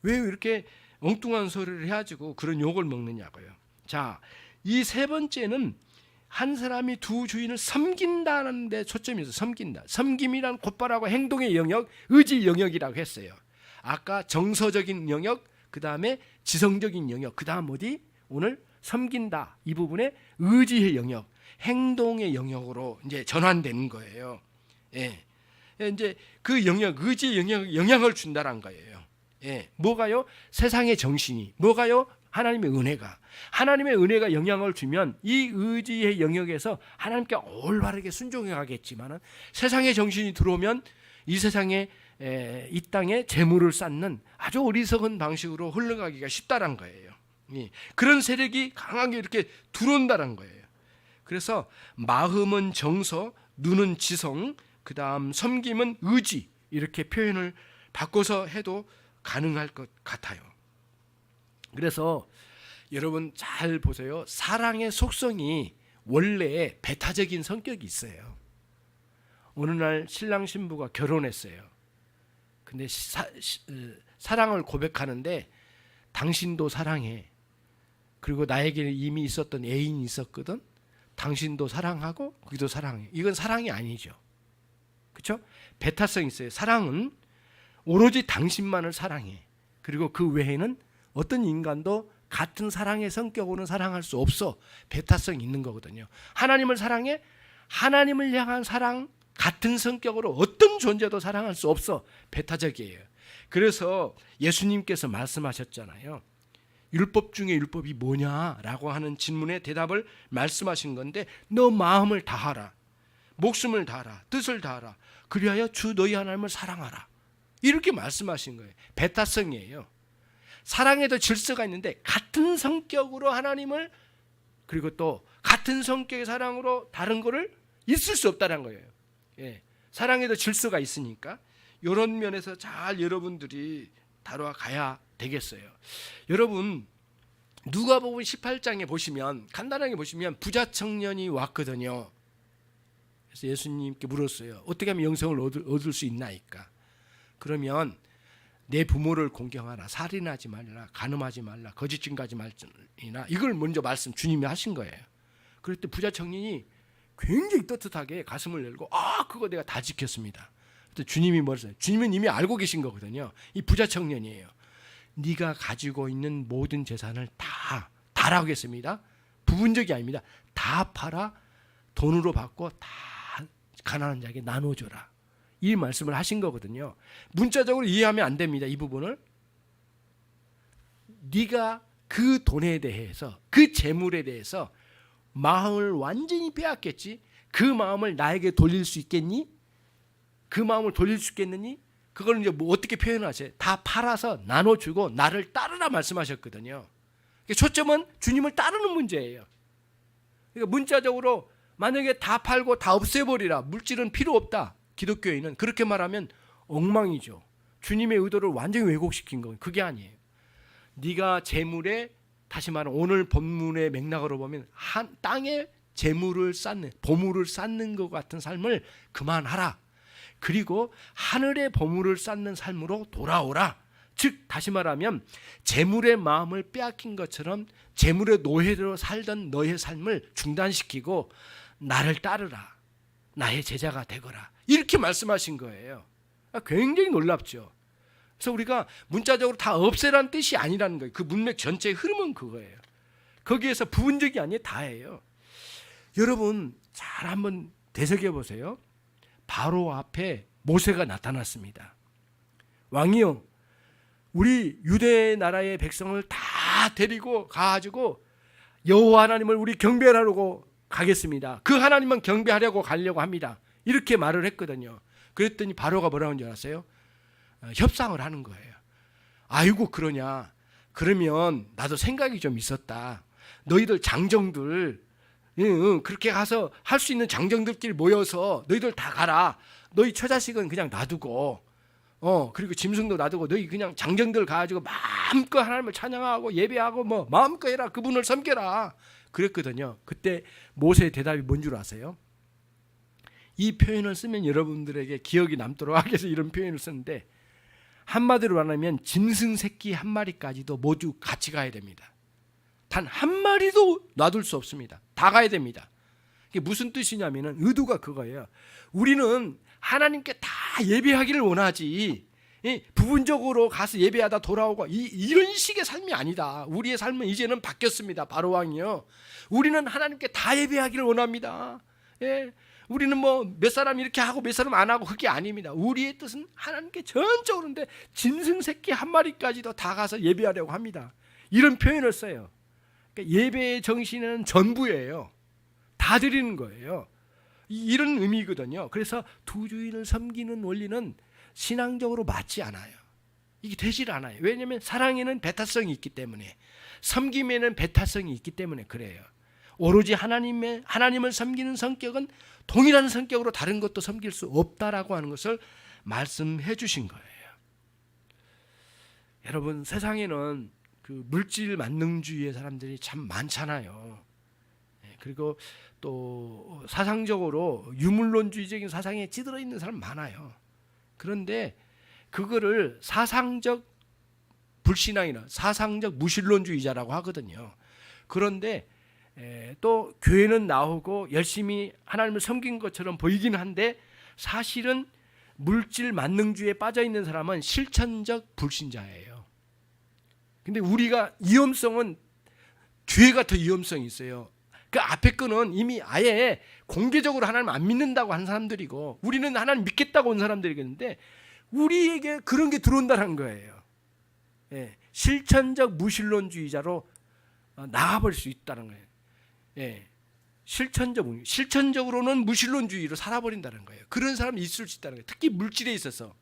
왜 이렇게 엉뚱한 소리를 해가지고 그런 욕을 먹느냐고요. 자, 이 세 번째는 한 사람이 두 주인을 섬긴다는 데 초점이 있어요. 섬긴다. 섬김이란 곧바로 행동의 영역, 의지 영역이라고 했어요. 아까 정서적인 영역, 그 다음에 지성적인 영역, 그 다음 어디? 오늘 섬긴다. 이 부분에 의지의 영역, 행동의 영역으로 이제 전환되는 거예요. 예. 이제 그 영역, 의지의 영향을 준다는 거예요. 예. 뭐가요? 세상의 정신이. 뭐가요? 하나님의 은혜가 영향을 주면 이 의지의 영역에서 하나님께 올바르게 순종해 가겠지만 세상의 정신이 들어오면 이 세상에 이 땅에 재물을 쌓는 아주 어리석은 방식으로 흘러가기가 쉽다는 거예요. 그런 세력이 강하게 이렇게 들어온다는 거예요. 그래서 마음은 정서, 눈은 지성, 그 다음 섬김은 의지 이렇게 표현을 바꿔서 해도 가능할 것 같아요. 그래서 여러분 잘 보세요. 사랑의 속성이 원래 배타적인 성격이 있어요. 어느 날 신랑 신부가 결혼했어요. 근데 사랑을 고백하는데 당신도 사랑해. 그리고 나에게 이미 있었던 애인이 있었거든. 당신도 사랑하고 그도 사랑해. 이건 사랑이 아니죠. 그렇죠? 배타성이 있어요. 사랑은 오로지 당신만을 사랑해. 그리고 그 외에는 어떤 인간도 같은 사랑의 성격으로는 사랑할 수 없어. 배타성이 있는 거거든요. 하나님을 사랑해. 하나님을 향한 사랑 같은 성격으로 어떤 존재도 사랑할 수 없어. 배타적이에요. 그래서 예수님께서 말씀하셨잖아요. 율법 중에 율법이 뭐냐라고 하는 질문에 대답을 말씀하신 건데 너 마음을 다하라. 목숨을 다하라. 뜻을 다하라. 그리하여 주 너희 하나님을 사랑하라. 이렇게 말씀하신 거예요. 배타성이에요. 사랑에도 질서가 있는데 같은 성격으로 하나님을 그리고 또 같은 성격의 사랑으로 다른 거를 있을 수 없다는 거예요. 예, 사랑에도 질서가 있으니까 이런 면에서 잘 여러분들이 다뤄가야 되겠어요. 여러분 누가복음 18장에 보시면 간단하게 보시면 부자 청년이 왔거든요. 그래서 예수님께 물었어요. 어떻게 하면 영생을 얻을 수 있나이까? 그러면 내 부모를 공경하라, 살인하지 말라, 간음하지 말라, 거짓 증거하지 말라, 이걸 먼저 주님이 하신 거예요. 그랬더니 부자 청년이 굉장히 떳떳하게 가슴을 열고 그거 내가 다 지켰습니다. 그때 주님이 뭐랬어요? 주님은 이미 알고 계신 거거든요. 이 부자 청년이에요. 네가 가지고 있는 모든 재산을 다라고 했습니다. 부분적이 아닙니다. 다 팔아 돈으로 받고 다 가난한 자에게 나눠줘라. 이 말씀을 하신 거거든요. 문자적으로 이해하면 안 됩니다. 이 부분을. 네가 그 돈에 대해서, 그 재물에 대해서 마음을 완전히 빼앗겼지, 그 마음을 나에게 돌릴 수 있겠니? 그 마음을 돌릴 수 있겠느니? 그걸 이제 뭐 어떻게 표현하세요? 다 팔아서 나눠주고 나를 따르라 말씀하셨거든요. 초점은 주님을 따르는 문제예요. 그러니까 문자적으로 만약에 다 팔고 다 없애버리라, 물질은 필요 없다, 기독교인은 그렇게 말하면 엉망이죠. 주님의 의도를 완전히 왜곡시킨 거예요. 그게 아니에요. 네가 재물에, 다시 말하면 오늘 본문의 맥락으로 보면 땅에 재물을 쌓는, 보물을 쌓는 것 같은 삶을 그만하라. 그리고 하늘의 보물을 쌓는 삶으로 돌아오라. 즉 다시 말하면 재물의 마음을 빼앗긴 것처럼 재물의 노예로 살던 너의 삶을 중단시키고 나를 따르라, 나의 제자가 되거라, 이렇게 말씀하신 거예요. 굉장히 놀랍죠. 그래서 우리가 문자적으로 다 없애라는 뜻이 아니라는 거예요. 그 문맥 전체의 흐름은 그거예요. 거기에서 부분적이 아니에요. 다예요. 여러분 잘 한번 되새겨 보세요. 바로 앞에 모세가 나타났습니다. 왕이요, 우리 유대 나라의 백성을 다 데리고 가가지고 여호와 하나님을 우리 경배하려고 가겠습니다. 그 하나님만 경배하려고 가려고 합니다. 이렇게 말을 했거든요. 그랬더니 바로가 뭐라고 하는 줄 아세요? 협상을 하는 거예요. 아이고 그러냐, 그러면 나도 생각이 좀 있었다. 너희들 장정들, 그렇게 가서 할 수 있는 장정들끼리 모여서 너희들 다 가라. 너희 처자식은 그냥 놔두고, 그리고 짐승도 놔두고 너희 그냥 장정들 가가지고 마음껏 하나님을 찬양하고 예배하고 뭐 마음껏 해라, 그분을 섬겨라, 그랬거든요. 그때 모세의 대답이 뭔 줄 아세요? 이 표현을 쓰면 여러분들에게 기억이 남도록 하기 위해서 이런 표현을 쓰는데, 한마디로 말하면 짐승 새끼 한 마리까지도 모두 같이 가야 됩니다. 단 한 마리도 놔둘 수 없습니다. 다 가야 됩니다. 이게 무슨 뜻이냐면은 의도가 그거예요. 우리는 하나님께 다 예배하기를 원하지, 부분적으로 가서 예배하다 돌아오고 이런 식의 삶이 아니다. 우리의 삶은 이제는 바뀌었습니다. 바로 왕이요, 우리는 하나님께 다 예배하기를 원합니다. 우리는 뭐 몇 사람 이렇게 하고 몇 사람 안 하고 그게 아닙니다. 우리의 뜻은 하나님께 전적으로인데 짐승 새끼 한 마리까지도 다 가서 예배하려고 합니다. 이런 표현을 써요. 그러니까 예배의 정신은 전부예요. 다 드리는 거예요. 이런 의미거든요. 그래서 두 주인을 섬기는 원리는 신앙적으로 맞지 않아요. 이게 되질 않아요. 왜냐하면 사랑에는 배타성이 있기 때문에, 섬김에는 배타성이 있기 때문에 그래요. 오로지 하나님을 섬기는 성격은 동일한 성격으로 다른 것도 섬길 수 없다라고 하는 것을 말씀해 주신 거예요. 여러분 세상에는 그 물질 만능주의의 사람들이 참 많잖아요. 그리고 또 사상적으로 유물론주의적인 사상에 찌들어 있는 사람 많아요. 그런데 그거를 사상적 불신앙이나 사상적 무신론주의자라고 하거든요. 그런데 또 교회는 나오고 열심히 하나님을 섬긴 것처럼 보이긴 한데 사실은 물질 만능주의에 빠져 있는 사람은 실천적 불신자예요. 근데 우리가 위험성은 뒤에가 더 위험성이 있어요. 그 앞에 거는 이미 아예 공개적으로 하나님 안 믿는다고 하는 사람들이고, 우리는 하나님 믿겠다고 온 사람들이겠는데 우리에게 그런 게 들어온다는 거예요. 실천적 무신론주의자로 나가버릴 수 있다는 거예요. 실천적으로는 무신론주의로 살아버린다는 거예요. 그런 사람이 있을 수 있다는 거예요. 특히 물질에 있어서,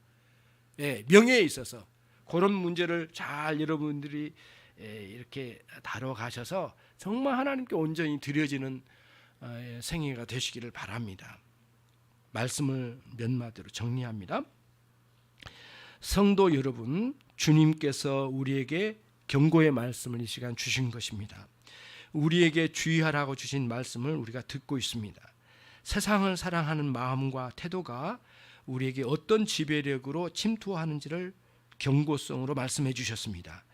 명예에 있어서 그런 문제를 잘 여러분들이 이렇게 다뤄가셔서 정말 하나님께 온전히 드려지는 생애가 되시기를 바랍니다. 말씀을 몇 마디로 정리합니다. 성도 여러분, 주님께서 우리에게 경고의 말씀을 이 시간 주신 것입니다. 우리에게 주의하라고 주신 말씀을 우리가 듣고 있습니다. 세상을 사랑하는 마음과 태도가 우리에게 어떤 지배력으로 침투하는지를 경고성으로 말씀해 주셨습니다.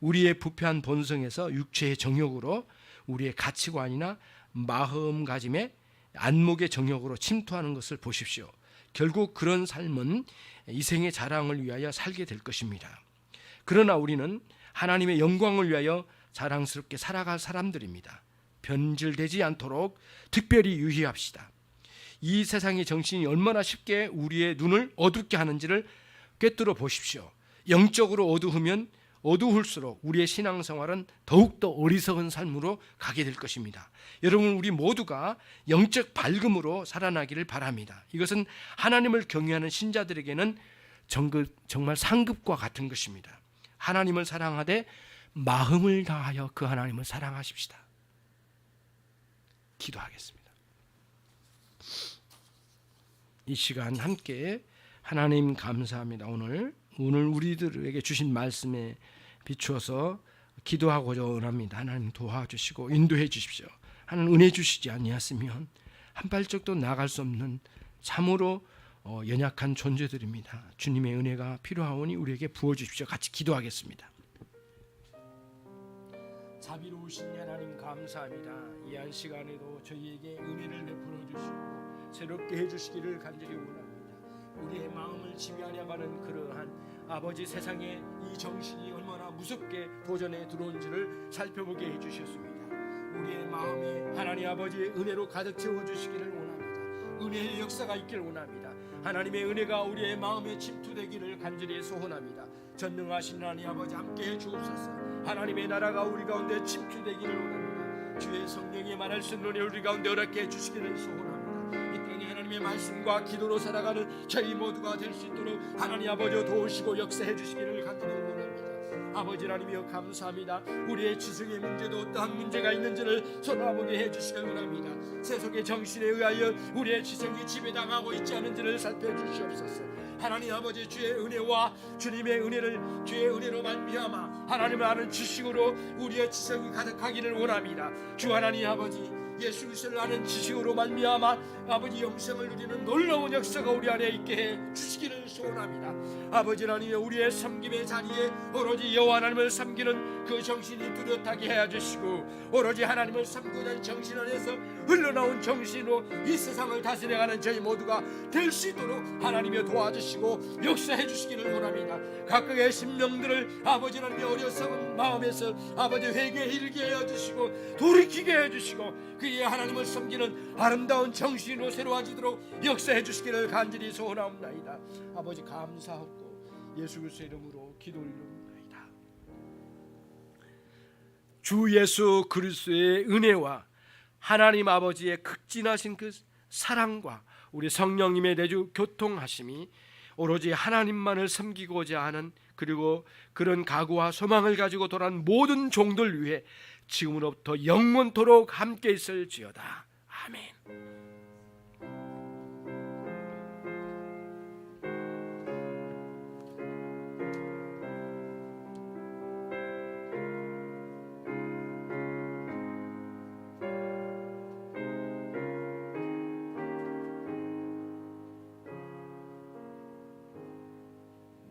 우리의 부패한 본성에서 육체의 정욕으로 우리의 가치관이나 마음가짐의 안목의 정욕으로 침투하는 것을 보십시오. 결국 그런 삶은 이생의 자랑을 위하여 살게 될 것입니다. 그러나 우리는 하나님의 영광을 위하여 자랑스럽게 살아갈 사람들입니다. 변질되지 않도록 특별히 유의합시다. 이 세상의 정신이 얼마나 쉽게 우리의 눈을 어둡게 하는지를 꿰뚫어 보십시오. 영적으로 어두우면 어두울수록 우리의 신앙생활은 더욱더 어리석은 삶으로 가게 될 것입니다. 여러분, 우리 모두가 영적 밝음으로 살아나기를 바랍니다. 이것은 하나님을 경외하는 신자들에게는 정말 상급과 같은 것입니다. 하나님을 사랑하되 마음을 다하여 그 하나님을 사랑하십시다. 기도하겠습니다. 이 시간 함께 하나님 감사합니다. 오늘 우리들에게 주신 말씀에 비추어서 기도하고자 원합니다. 하나님 도와주시고 인도해 주십시오. 하나님 은혜 주시지 아니하시면 한 발짝도 나갈 수 없는 참으로 연약한 존재들입니다. 주님의 은혜가 필요하오니 우리에게 부어주십시오. 같이 기도하겠습니다. 자비로우신 하나님 감사합니다. 이 한 시간에도 저희에게 은혜를 베풀어 주시고 새롭게 해주시기를 간절히 원합니다. 우리의 마음을 지배하려가는 그러한 아버지 세상의 이 정신이 얼마나 무섭게 도전에 들어온지를 살펴보게 해주셨습니다. 우리의 마음이 하나님 아버지의 은혜로 가득 채워주시기를 원합니다. 은혜의 역사가 있기를 원합니다. 하나님의 은혜가 우리의 마음에 침투되기를 간절히 소원합니다. 전능하신 하나님 아버지 함께해 주옵소서. 하나님의 나라가 우리 가운데 침투되기를 원합니다. 주의 성령이 말할 수 있는 은혜 우리 가운데 허락해 해주시기를 소원합니다. 이 땅에 하나님의 말씀과 기도로 살아가는 저희 모두가 될 수 있도록 하나님 아버지 도우시고 역사해 주시기를 간절히 원합니다. 아버지 하나님이여 감사합니다. 우리의 지성의 문제도 어떠한 문제가 있는지를 손아보게 해주시길 원합니다. 세속의 정신에 의하여 우리의 지성이 지배당하고 있지 않은지를 살펴주시옵소서. 하나님 아버지 주의 은혜와 주님의 은혜를 주의 은혜로 말미암아 하나님을 아는 지식으로 우리의 지성이 가득하기를 원합니다. 주 하나님 아버지 예수 그리스도를 아는 지식으로 말미암아 아버지 영생을 누리는 놀라운 역사가 우리 안에 있게 해 주시기를 소원합니다. 아버지 하나님 우리의 섬김의 자리에 오로지 여호와 하나님을 섬기는 그 정신이 뚜렷하게 해 주시고 오로지 하나님을 섬기는 하는 정신 안에서 흘러나온 정신으로 이 세상을 다스려가는 저희 모두가 될 수 있도록 하나님이 도와주시고 역사해 주시기를 원합니다. 각각의 심령들을 아버지 하나님의 어려서운 마음에서 아버지 회개에 이르게 해 주시고 돌이키게 해 주시고 그의 하나님을 섬기는 아름다운 정신으로 새로워지도록 역사해 주시기를 간절히 소원하옵나이다. 아버지 감사하고 예수 그리스도의 이름으로 기도 올려옵나이다. 주 예수 그리스도의 은혜와 하나님 아버지의 극진하신 그 사랑과 우리 성령님의 내주 교통하심이 오로지 하나님만을 섬기고자 하는 그리고 그런 각오와 소망을 가지고 돌아온 모든 종들 위해 지금으로부터 영원토록 함께 있을지어다. 아멘.